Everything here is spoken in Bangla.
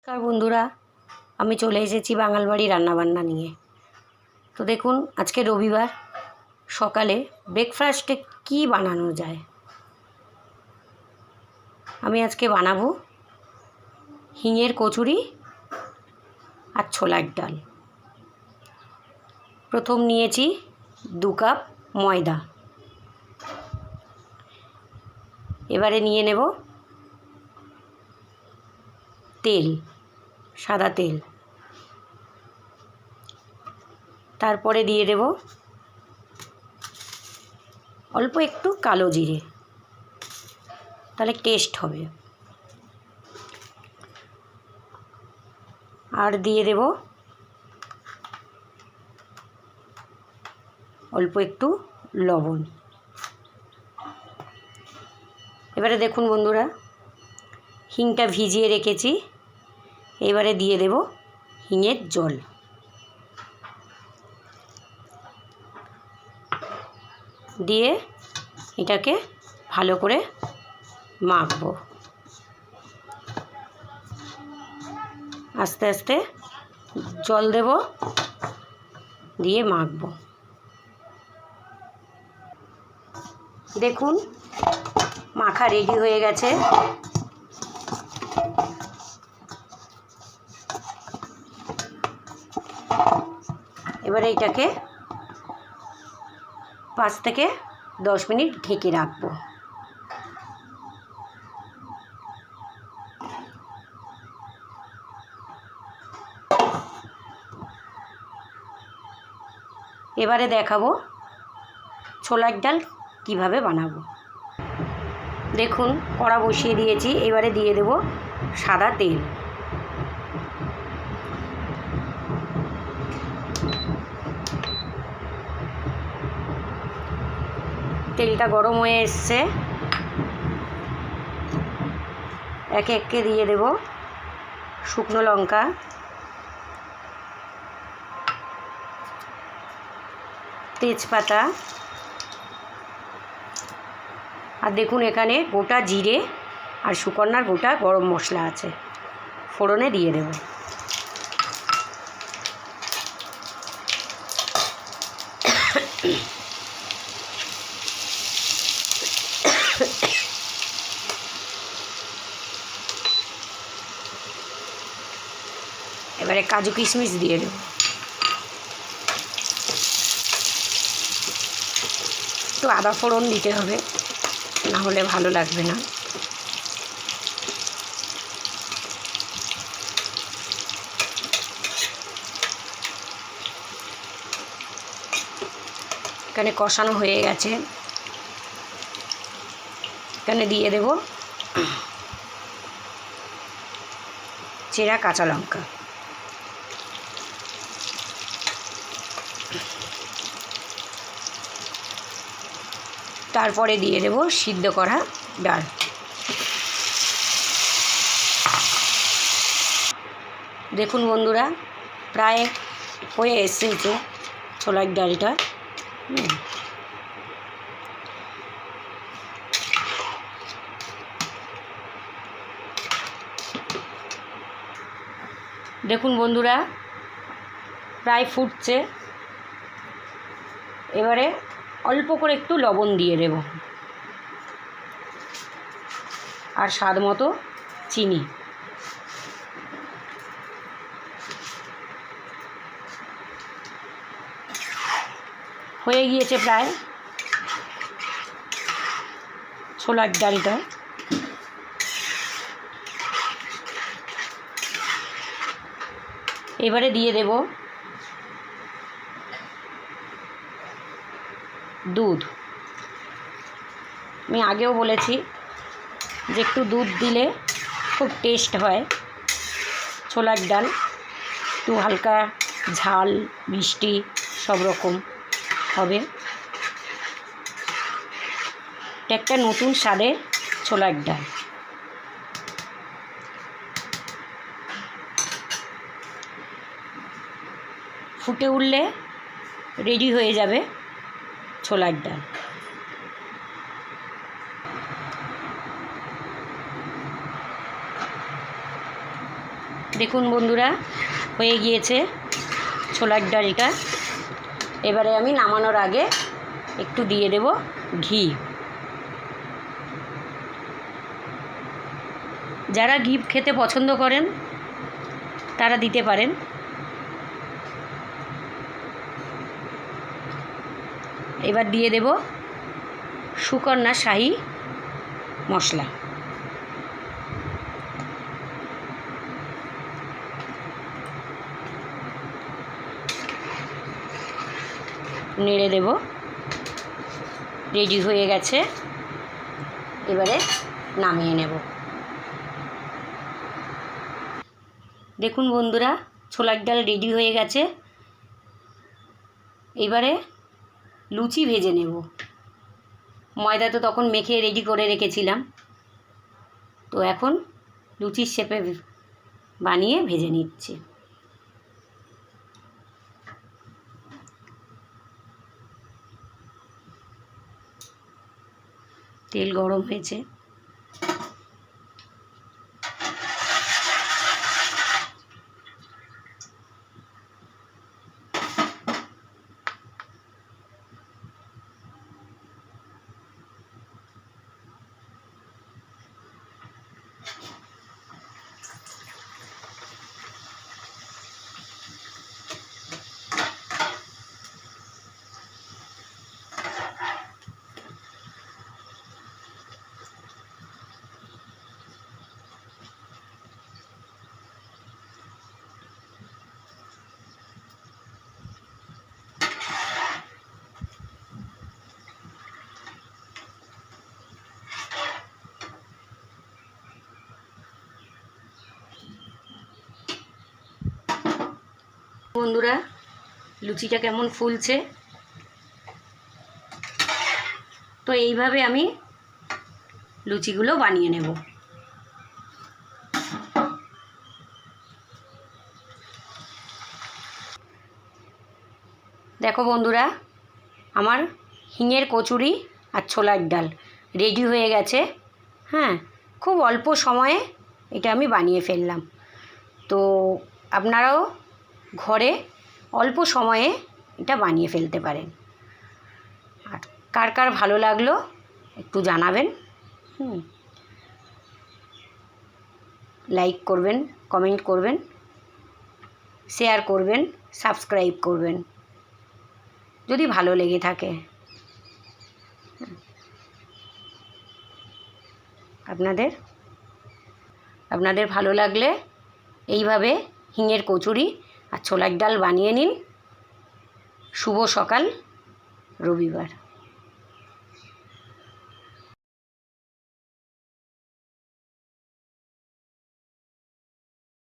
নমস্কার বন্ধুরা, আমি চলে এসেছি বাঙাল বাড়ি রান্নাবান্না নিয়ে। তো দেখুন, আজকে রবিবার, সকালে ব্রেকফাস্টে কি বানানো যায়। আমি আজকে বানাবো হিঙের কচুরি আর ছোলার ডাল। প্রথম নিয়েছি 2 কাপ ময়দা। এবারে নিয়ে নেব তেল, সাদা তেল। তারপরে দিয়ে দেব অল্প একটু কালো জিরে, তাহলে টেস্ট হবে। আর দিয়ে দেব অল্প একটু লবণ। এবারে দেখুন বন্ধুরা, হিংটা ভিজিয়ে রেখেছি। এবারে দিয়ে দেব হিঙের জল। দিয়ে এটাকে ভালো করে মাখবো। আস্তে আস্তে জল দেব, দিয়ে মাখবো। দেখুন, মাখা রেডি হয়ে গেছে। এবারে এটাকে 5 থেকে 10 মিনিট ঢেকে রাখবো। এবারে দেখাবো ছোলার ডাল কিভাবে বানাবো। দেখুন, কড়া বসিয়ে দিয়েছি। এবারে দিয়ে দেব সাদা তেল। তেলটা গরম হয়ে এসছে। একে একে দিয়ে দেব শুকনো লঙ্কা, তেজপাতা, আর দেখুন এখানে গোটা জিরে আর শুকনার গোটা গরম মশলা আছে, ফোড়নে দিয়ে দেব। এবারে কাজু কিশমিশ দিয়ে দেব। একটু আদা ফোড়ন দিতে হবে, না হলে ভালো লাগবে না। এখানে কষানো হয়ে গেছে। এখানে দিয়ে দেব চেরা কাঁচা লঙ্কা। তারপরে দিয়ে দেব সিদ্ধ করা ডাল। দেখুন বন্ধুরা, প্রায় হয়ে এসেছে ছোলার ডালটা। দেখুন বন্ধুরা, প্রায় ফুটছে। এবারে অল্প করে একটু লবণ দিয়ে দেব, আর স্বাদ মতো চিনি। হয়ে গিয়েছে প্রায় ছোলার ডালটা। এবারে দিয়ে দেব দুধ। আমি আগেও বলেছি যে একটু দুধ দিলে খুব টেস্ট হয় ছোলার ডাল। একটু হালকা ঝাল মিষ্টি সব রকম হবে। একটা নতুন স্বাদের ছোলার ডাল। ফুটে উঠলে রেডি হয়ে যাবে ছোলার ডাল। দেখুন বন্ধুরা, হয়ে গিয়েছে ছোলার ডালটা। এবারে আমি নামানোর আগে একটু দিয়ে দেব ঘি। যারা ঘি খেতে পছন্দ করেন তারা দিতে পারেন। এবার দিয়ে দেব সুকন্যা শাহী মশলা। নেড়ে দেব। রেডি হয়ে গেছে, এবারে নামিয়ে নেব। দেখুন বন্ধুরা, ছোলার ডাল রেডি হয়ে গেছে। এবারে লুচি ভেজে নেব। ময়দা তো তখন মেখে রেডি করে রেখেছিলাম, তো এখন লুচির শেপে বানিয়ে ভেজে নিচ্ছি। তেল গরম হয়েছে। বন্ধুরা, লুচিটা কেমন ফুলছে। তো এইভাবে আমি লুচিগুলো বানিয়ে নেব। দেখো বন্ধুরা, আমার হিঙের কচুরি আর ছোলার ডাল রেডি হয়ে গেছে। হ্যাঁ, খুব অল্প সময়ে এটা আমি বানিয়ে ফেললাম। তো আপনারাও ঘরে অল্প সময়ে এটা বানিয়ে ফেলতে পারেন। আর কার কার ভালো লাগলো একটু জানাবেন। লাইক করবেন, কমেন্ট করবেন, শেয়ার করবেন, সাবস্ক্রাইব করবেন যদি ভালো লেগে থাকে। আপনাদের ভালো লাগলে এইভাবে হিঙের কচুরি আর ছোলার ডাল বানিয়ে নিন। শুভ সকাল, রবিবার।